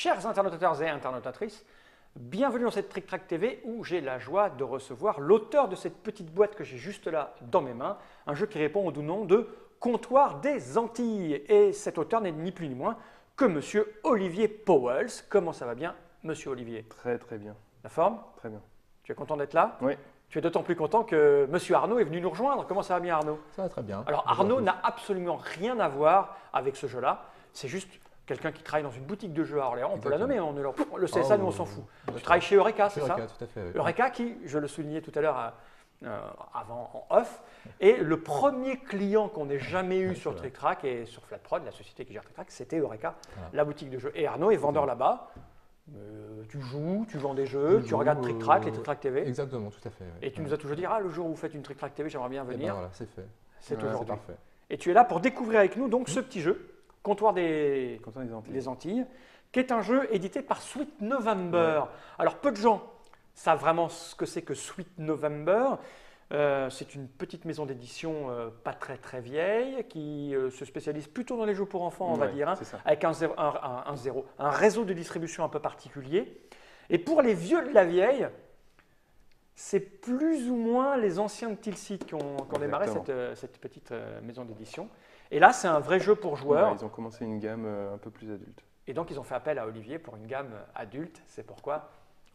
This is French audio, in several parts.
Chers internauteurs et internautatrices, bienvenue dans cette Trick Track TV où j'ai la joie de recevoir l'auteur de cette petite boîte que j'ai juste là dans mes mains, un jeu qui répond au doux nom de Comptoir des Antilles. Et cet auteur n'est ni plus ni moins que Monsieur Olivier Pauwels. Comment ça va bien, Monsieur Olivier? Très très bien. La forme? Très bien. Tu es content d'être là? Oui. Tu es d'autant plus content que Monsieur Arnaud est venu nous rejoindre. Comment ça va bien, Arnaud? Ça va très bien. Alors Arnaud n'a absolument rien à voir avec ce jeu-là. C'est juste quelqu'un qui travaille dans une boutique de jeux à Orléans. On peut la nommer, on le CSA, nous on s'en fout. Tu travailles chez Eureka, c'est ça? Eureka, tout à fait. Oui. Eureka qui, je le soulignais tout à l'heure avant en off, est le premier client qu'on ait jamais eu sur Trick Track et sur Flatprod, la société qui gère Trick Track, c'était Eureka, la boutique de jeux. Et Arnaud est vendeur là-bas. Tu joues, tu vends des jeux, tu regardes Trick Track, les Trick Track TV. Exactement, tout à fait. Oui. Et tu nous as toujours dit, le jour où vous faites une Trick Track TV, j'aimerais bien Et venir. ben voilà, c'est fait. C'est Voilà, aujourd'hui. parfait. Et tu es là pour découvrir avec nous donc ce petit jeu, Comptoir des Antilles, qui est un jeu édité par Sweet November. Ouais. Alors peu de gens savent vraiment ce que c'est que Sweet November. C'est une petite maison d'édition pas très vieille qui se spécialise plutôt dans les jeux pour enfants, on va dire, avec un réseau de distribution un peu particulier. Et pour les vieux de la vieille, c'est plus ou moins les anciens de Tilsit qui ont démarré cette petite maison d'édition. Et là, c'est un vrai jeu pour joueurs. Ouais, ils ont commencé une gamme un peu plus adulte. Et donc, ils ont fait appel à Olivier pour une gamme adulte. C'est pourquoi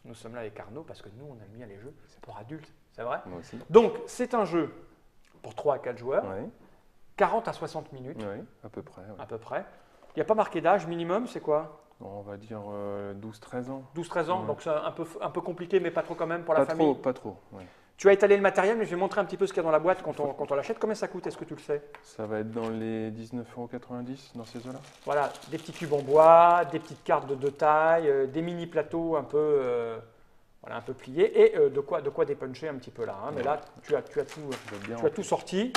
nous sommes là avec Arnaud, parce que nous, on aime bien les jeux pour adultes. C'est vrai? Moi aussi. Donc, c'est un jeu pour 3 à 4 joueurs, 40 à 60 minutes. Oui, à peu près. À peu près. Il n'y a pas marqué d'âge minimum, c'est quoi? On va dire 12-13 ans. 12-13 ans, donc c'est un peu compliqué, mais pas trop quand même pour la famille? Pas trop, ouais. Tu as étalé le matériel, mais je vais montrer un petit peu ce qu'il y a dans la boîte quand on l'achète. Combien ça coûte? Est-ce que tu le sais? Ça va être dans les 19,90 € dans ces eaux-là. Voilà, des petits cubes en bois, des petites cartes de 2 tailles, des mini plateaux un peu pliés et de quoi dépuncher un petit peu là. Hein. Mais là, tu as tout sorti.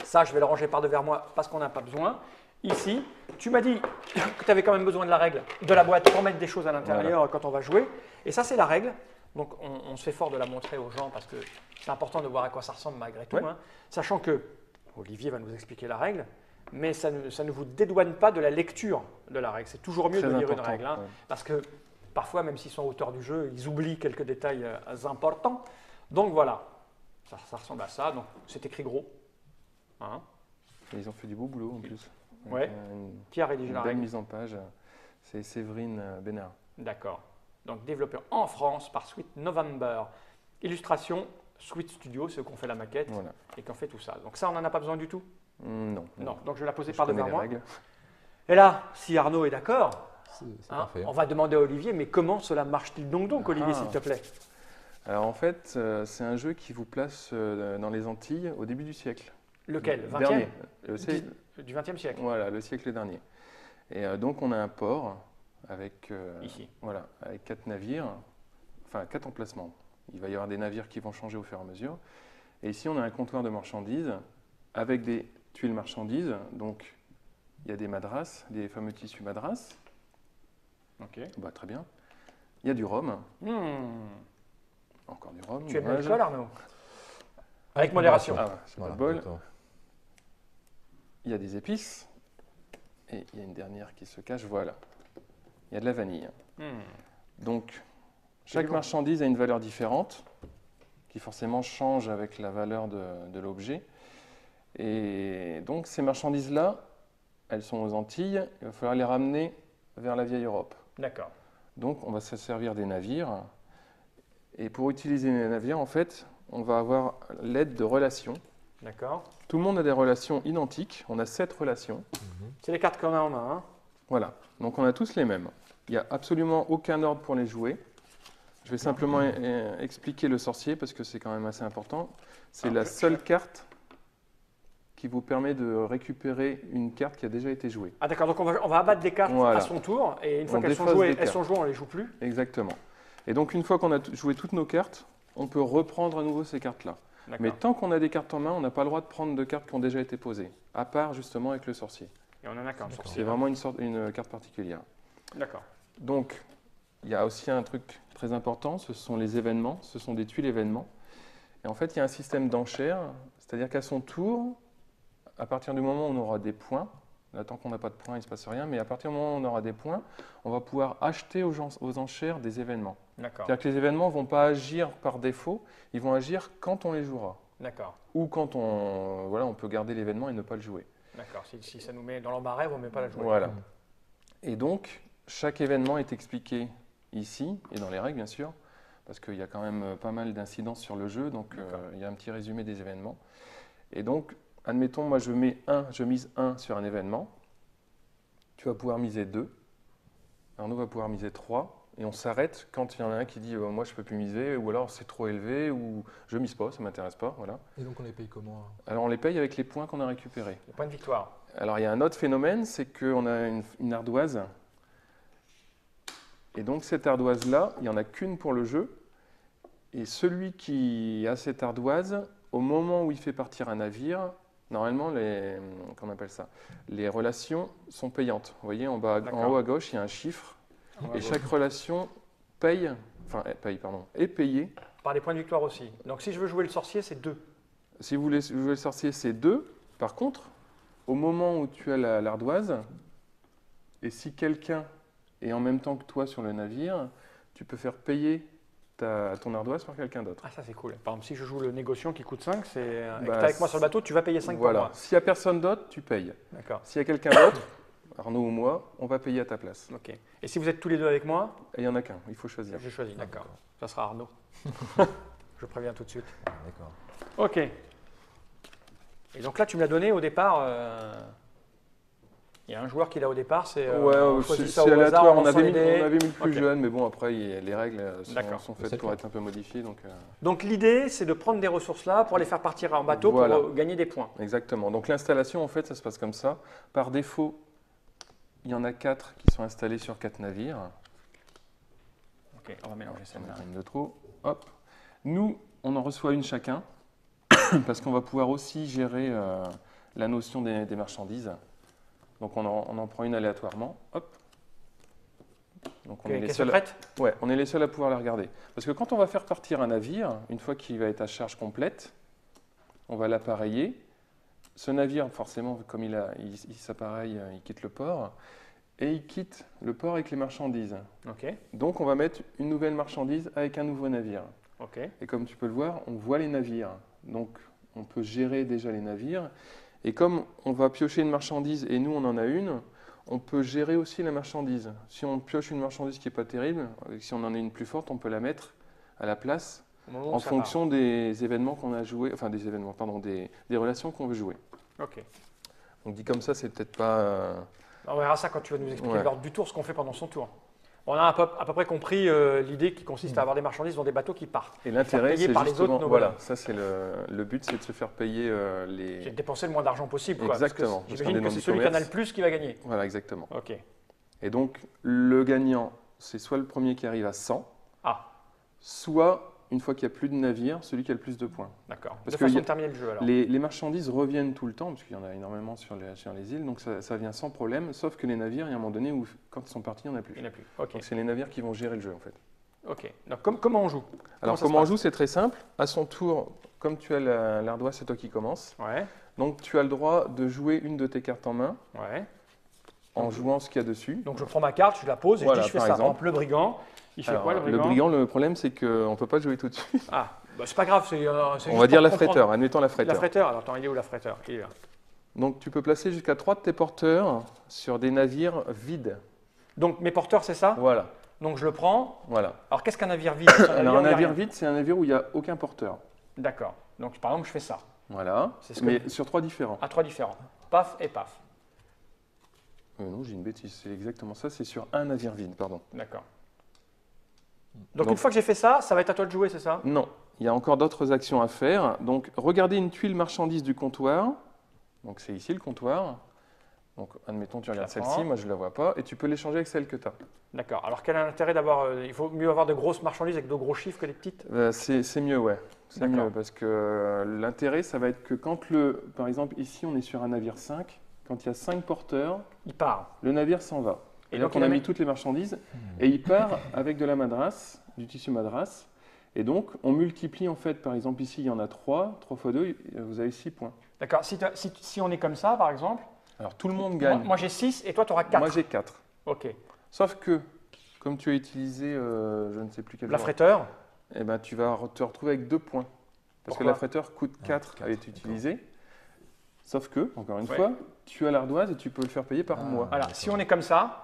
Ça, je vais le ranger par devers moi parce qu'on n'a pas besoin. Ici, tu m'as dit que tu avais quand même besoin de la règle de la boîte pour mettre des choses à l'intérieur quand on va jouer. Et ça, c'est la règle. Donc, on se fait fort de la montrer aux gens parce que c'est important de voir à quoi ça ressemble malgré tout. Hein. Sachant que Olivier va nous expliquer la règle, mais ça ne vous dédouane pas de la lecture de la règle. C'est toujours mieux de lire une règle. Hein, parce que parfois, même s'ils sont auteurs du jeu, ils oublient quelques détails importants. Donc, voilà. Ça ressemble à ça. Donc, c'est écrit gros. Hein. Et ils ont fait du beau boulot en plus. Ouais. Qui a rédigé la règle? Belle mise en page. C'est Séverine Bénard. D'accord. Donc, développé en France par Sweet November. Illustration, Sweet Studio, ceux qui ont fait la maquette et qui ont fait tout ça. Donc ça, on n'en a pas besoin du tout? Non. Donc, je vais la poser par devant moi. Et là, si Arnaud est d'accord, on va demander à Olivier, mais comment cela marche-t-il donc Olivier, s'il te plaît? Alors, en fait, c'est un jeu qui vous place dans les Antilles au début du siècle. Lequel? 20e? Dernier. Du 20e siècle. Voilà, le siècle dernier. Et donc, on a un port avec, ici. Voilà, avec 4 navires, enfin 4 emplacements. Il va y avoir des navires qui vont changer au fur et à mesure. Et ici, on a un comptoir de marchandises avec des tuiles marchandises. Donc, il y a des madras, des fameux tissus madras. Ok. Bah, très bien. Il y a du rhum. Encore du rhum. Tu aimes l'alcool, Arnaud? Avec modération. C'est pas le bol. Il y a des épices. Et il y a une dernière qui se cache, voilà. Il y a de la vanille. Donc, chaque marchandise a une valeur différente, qui forcément change avec la valeur de l'objet. Et donc, ces marchandises-là, elles sont aux Antilles, il va falloir les ramener vers la vieille Europe. D'accord. Donc, on va se servir des navires. Et pour utiliser les navires, en fait, on va avoir l'aide de relations. D'accord. Tout le monde a des relations identiques. On a 7 relations. C'est les cartes qu'on a en main. Hein. Voilà. Donc, on a tous les mêmes. Il n'y a absolument aucun ordre pour les jouer. Je vais simplement expliquer le sorcier parce que c'est quand même assez important. C'est la seule carte qui vous permet de récupérer une carte qui a déjà été jouée. Ah d'accord, donc on va abattre des cartes à son tour et une fois qu'elles sont jouées, on ne les joue plus. Exactement. Et donc une fois qu'on a joué toutes nos cartes, on peut reprendre à nouveau ces cartes-là. Mais tant qu'on a des cartes en main, on n'a pas le droit de prendre de cartes qui ont déjà été posées, à part justement avec le sorcier. Et on en a qu'un sorcier. C'est vraiment une carte particulière. D'accord. Donc, il y a aussi un truc très important, ce sont les événements, ce sont des tuiles événements. Et en fait, il y a un système d'enchères, c'est-à-dire qu'à son tour, à partir du moment où on aura des points, Là, tant qu'on n'a pas de points, il ne se passe rien. Mais à partir du moment où on aura des points, on va pouvoir acheter aux enchères des événements. C'est-à-dire que les événements ne vont pas agir par défaut, ils vont agir quand on les jouera. D'accord. Ou quand on peut garder l'événement et ne pas le jouer. D'accord. Si ça nous met dans l'embarras, on ne met pas la jouer. Voilà. Et donc, chaque événement est expliqué ici, et dans les règles, bien sûr, parce qu'il y a quand même pas mal d'incidences sur le jeu, donc il y a un petit résumé des événements. Et donc, admettons, moi je mise 1 sur un événement, tu vas pouvoir miser 2, Arnaud va pouvoir miser 3, et on s'arrête quand il y en a un qui dit moi je ne peux plus miser, ou alors c'est trop élevé, ou je mise pas, ça ne m'intéresse pas. Voilà. Et donc on les paye comment? Alors on les paye avec les points qu'on a récupérés. Les points de victoire. Alors il y a un autre phénomène, c'est qu'on a une ardoise, et donc cette ardoise-là, il n'y en a qu'une pour le jeu, et celui qui a cette ardoise, au moment où il fait partir un navire, normalement, qu'on appelle ça, les relations sont payantes. Vous voyez, en haut à gauche, il y a un chiffre. Et chaque relation est payée. Par des points de victoire aussi. Donc si je veux jouer le sorcier, c'est 2. Si vous voulez jouer le sorcier, c'est 2. Par contre, au moment où tu as l'ardoise, et si quelqu'un est en même temps que toi sur le navire, tu peux faire payer ton ardoise par quelqu'un d'autre. Ah, ça c'est cool. Par exemple, si je joue le négociant qui coûte 5, c'est et que tu es avec moi sur le bateau, tu vas payer 5 voilà. pour moi. S'il n'y a personne d'autre, tu payes. D'accord. S'il y a quelqu'un d'autre, Arnaud ou moi, on va payer à ta place. Ok. Et si vous êtes tous les deux avec moi? Et il n'y en a qu'un, il faut choisir. J'ai choisi, d'accord. Ça sera Arnaud. Je préviens tout de suite. D'accord. Ok. Et donc là, tu me l'as donné au départ. Il y a un joueur qui l'a au départ, c'est aléatoire. On avait mis le plus jeune, mais bon, après, les règles sont faites pour être un peu modifiées. Donc l'idée, c'est de prendre des ressources là pour les faire partir en bateau pour gagner des points. Exactement. Donc l'installation, en fait, ça se passe comme ça. Par défaut, il y en a 4 qui sont installés sur 4 navires. Ok, on va mélanger ça. Une de trop. Hop. Nous, on en reçoit une chacun, parce qu'on va pouvoir aussi gérer la notion des marchandises. Donc on en prend une aléatoirement. Hop. Donc on est les seuls. Ouais, on est les seuls à pouvoir la regarder. Parce que quand on va faire partir un navire, une fois qu'il va être à charge complète, on va l'appareiller. Ce navire, forcément, comme il s'appareille, il quitte le port. Et il quitte le port avec les marchandises. Okay. Donc on va mettre une nouvelle marchandise avec un nouveau navire. Okay. Et comme tu peux le voir, on voit les navires. Donc on peut gérer déjà les navires. Et comme on va piocher une marchandise et nous on en a une, on peut gérer aussi la marchandise. Si on pioche une marchandise qui n'est pas terrible, si on en a une plus forte, on peut la mettre à la place en fonction des événements qu'on a joués, enfin des événements, pardon, des relations qu'on veut jouer. Ok. Donc dit comme ça, c'est peut-être pas. On verra ça quand tu vas nous expliquer lors du tour ce qu'on fait pendant son tour. On a à peu près compris l'idée qui consiste à avoir des marchandises dans des bateaux qui partent. Et l'intérêt, c'est justement, voilà, ça c'est le but, c'est de se faire payer les. J'ai dépensé le moins d'argent possible. Exactement. J'imagine que c'est celui qui en a le plus qui va gagner. Voilà, exactement. Ok. Et donc le gagnant, c'est soit le premier qui arrive à 100, soit une fois qu'il n'y a plus de navire, celui qui a le plus de points. D'accord. De façon de terminer le jeu alors. Les marchandises reviennent tout le temps, parce qu'il y en a énormément sur les îles, donc ça vient sans problème, sauf que les navires, il y a un moment donné où quand ils sont partis, il n'y en a plus. Il n'y en a plus. Okay. Donc c'est les navires qui vont gérer le jeu en fait. Ok. Donc comment on joue? Alors comment on joue, c'est très simple. À son tour, comme tu as l'ardoise, c'est toi qui commences. Ouais. Donc tu as le droit de jouer une de tes cartes en main. Ouais. En jouant ce qu'il y a dessus. Donc je prends ma carte, je la pose et je dis je fais ça. Par exemple, le brigand, il fait quoi le brigand? Le brigand, le problème c'est qu'on ne peut pas jouer tout de suite. Ah, bah, c'est pas grave. On va dire l'affréteur, admettons l'affréteur. L'affréteur, alors attends, il est où l'affréteur? Il est là. Donc tu peux placer jusqu'à 3 de tes porteurs sur des navires vides. Donc mes porteurs, c'est ça? Voilà. Donc je le prends. Voilà. Alors qu'est-ce qu'un navire vide? Alors un navire vide, c'est un navire où il n'y a aucun porteur. D'accord. Donc par exemple, je fais ça. Voilà. Mais sur 3 différents. À 3 différents. Paf et paf. Non, j'ai une bêtise, c'est exactement ça, c'est sur un navire vide, pardon. D'accord. Donc une fois que j'ai fait ça, ça va être à toi de jouer, c'est ça? Non, il y a encore d'autres actions à faire. Donc regardez une tuile marchandise du comptoir. Donc c'est ici le comptoir. Donc admettons tu regardes celle-ci, moi je ne la vois pas, et tu peux l'échanger avec celle que tu as. D'accord. Alors quel est l'intérêt d'avoir, il faut mieux avoir de grosses marchandises avec de gros chiffres que des petites? C'est mieux, ouais. C'est mieux parce que l'intérêt, ça va être que quand par exemple ici on est sur un navire 5, quand il y a 5 porteurs, il part. Le navire s'en va. Et donc on a mis toutes les marchandises et il part avec de la madras, du tissu madras. Et donc on multiplie en fait, par exemple ici il y en a 3, 3 x 2, vous avez 6 points. D'accord. Si on est comme ça par exemple, Alors tout le monde gagne. Moi j'ai 6 et toi tu auras 4. Moi j'ai 4. Ok. Sauf que, comme tu as utilisé, je ne sais plus quel L'affréteur, eh ben, tu vas te retrouver avec 2 points. Parce que l'affréteur coûte 4 à être utilisé. Sauf que, encore une fois, tu as l'ardoise et tu peux le faire payer par mois. Voilà, si on est comme ça.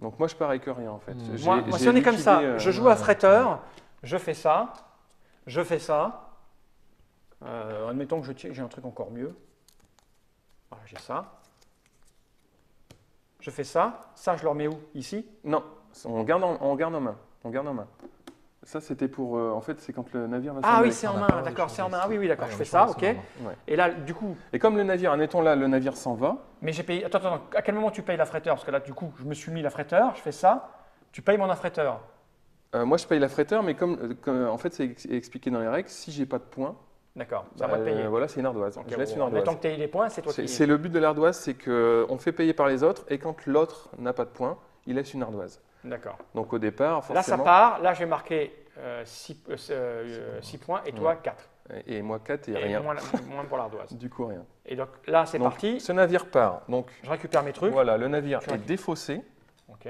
Donc moi je parie que rien en fait. Moi, si on est comme ça, je joue affréteur, je fais ça, je fais ça. Admettons que j'ai un truc encore mieux. Voilà, j'ai ça. Je fais ça. Ça, je le remets où? Ici? Non, on garde en main. On garde en main. Ça, c'était pour. En fait, c'est quand le navire va s'en aller. Ah oui, c'est en main, d'accord, c'est en main. Ah oui, d'accord, je fais ça, ok. Ouais. Et là, du coup. Et comme le navire, admettons là, le navire s'en va. Mais j'ai payé. Attends, à quel moment tu payes l'affréteur? Parce que là, du coup, je me suis mis l'affréteur, je fais ça. Tu payes mon affréteur. Moi, je paye l'affréteur, mais comme en fait, c'est expliqué dans les règles, si j'ai pas de points. D'accord, ça va te payer. Voilà, c'est une ardoise. Okay, je laisse une ardoise. Mettons que tu aies les points, c'est toi qui. C'est le but de l'ardoise, c'est qu'on fait payer par les autres, et quand l'autre n'a pas de points, il laisse une ardoise. D'accord. Donc au départ, forcément. Là, ça part. Là, je vais marquer 6 points et toi 4. Et moi 4 et rien. Moins pour l'ardoise. Du coup, rien. Et donc là, c'est parti. Ce navire part. Donc, je récupère mes trucs. Voilà, le navire est défaussé. Ok.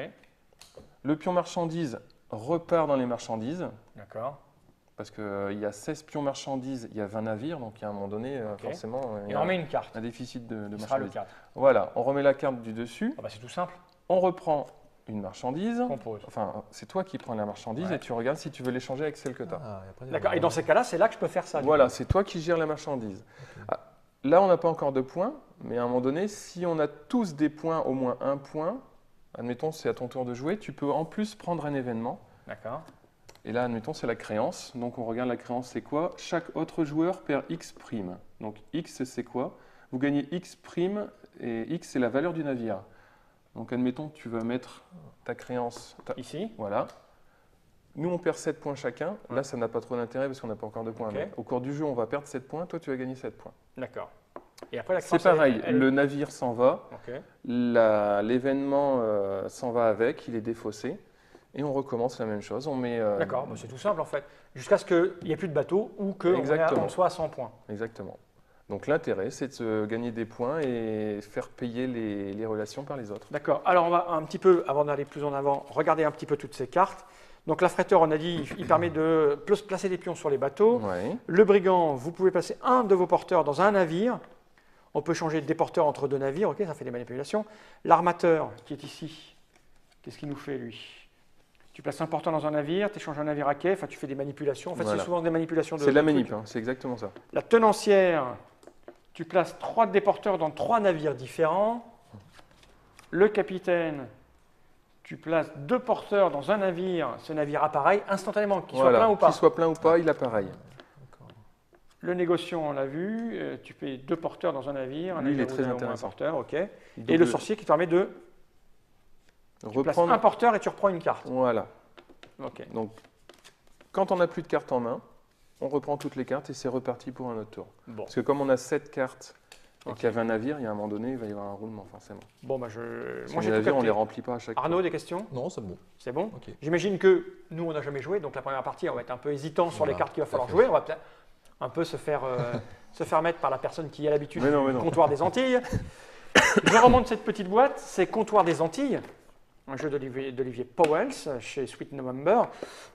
Le pion marchandise repart dans les marchandises. D'accord. Parce qu'il y a 16 pions marchandises, il y a 20 navires, donc à un moment donné, forcément, il y a on met une carte. Un déficit de marchandises. Sera le 4. Voilà, on remet la carte du dessus. Ah bah c'est tout simple. On reprend une marchandise. Compose. Enfin, c'est toi qui prends la marchandise et tu regardes si tu veux l'échanger avec celle que tu as. D'accord, et dans ces cas-là, c'est là que je peux faire ça. Voilà, c'est toi qui gères la marchandise. Okay. Là, on n'a pas encore de points, mais à un moment donné, si on a tous des points, au moins un point, admettons, c'est à ton tour de jouer, tu peux en plus prendre un événement. D'accord. Et là, admettons, c'est la créance. Donc, on regarde la créance, c'est quoi? Chaque autre joueur perd X'. Donc, X, c'est quoi? Vous gagnez X' et X, c'est la valeur du navire. Donc, admettons, tu vas mettre ta créance ici. Voilà. Nous, on perd 7 points chacun. Là, ça n'a pas trop d'intérêt parce qu'on n'a pas encore de points. Okay. Mais au cours du jeu, on va perdre 7 points. Toi, tu vas gagner 7 points. D'accord. Et après, la c'est pareil. Le navire s'en va. Okay. L'événement s'en va avec. Il est défaussé. Et on recommence la même chose. On met. D'accord, c'est tout simple en fait. Jusqu'à ce qu'il n'y ait plus de bateau ou qu'on soit à 100 points. Exactement. Donc l'intérêt, c'est de se gagner des points et faire payer les relations par les autres. D'accord. Alors on va un petit peu, avant d'aller plus en avant, regarder un petit peu toutes ces cartes. Donc l'affréteur, on a dit, il permet de placer des pions sur les bateaux. Ouais. Le brigand, vous pouvez placer un de vos porteurs dans un navire. On peut changer des porteurs entre deux navires, ok, ça fait des manipulations. L'armateur, qui est ici, qu'est-ce qu'il nous fait lui? Tu places un porteur dans un navire, tu échanges un navire à quai, enfin tu fais des manipulations. En fait, c'est souvent des manipulations de. C'est de la manip, hein, c'est exactement ça. La tenancière, tu places 3 déporteurs dans 3 navires différents. Le capitaine, tu places 2 porteurs dans un navire, ce navire appareil instantanément, qu'il soit plein ou pas. Qu'il soit plein ou pas, il appareil. Le négociant, on l'a vu, tu fais 2 porteurs dans un navire, Lui, il est très intéressant. Un porteur, ok. Et le sorcier qui te permet de reprendre un porteur et tu reprends une carte. Voilà. Ok. Donc, quand on n'a plus de cartes en main, on reprend toutes les cartes et c'est reparti pour un autre tour. Bon. Parce que comme on a 7 cartes et qu'il y avait un navire, il y a un moment donné, il va y avoir un roulement forcément. Bon, bah moi, les navires, on ne les remplit pas à chaque fois. Arnaud, des questions? Non, c'est bon. C'est bon, okay. J'imagine que nous, on n'a jamais joué, donc la première partie, on va être un peu hésitant sur les cartes qu'il va falloir jouer. On va peut-être un peu se faire mettre par la personne qui a l'habitude du comptoir des Antilles. Je remonte cette petite boîte, c'est Comptoir des Antilles. Un jeu d'Olivier Powells chez Sweet November.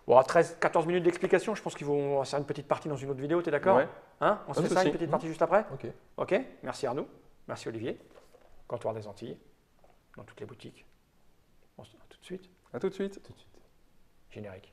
Bon, 13-14 minutes d'explication, je pense qu'ils vont faire une petite partie dans une autre vidéo, tu es d'accord? Ouais. Hein, on se fait ça, une petite partie juste après? Ok. Ok, merci Arnaud, merci Olivier. Comptoir des Antilles, dans toutes les boutiques. Bon, à tout de suite. À tout de suite. Générique.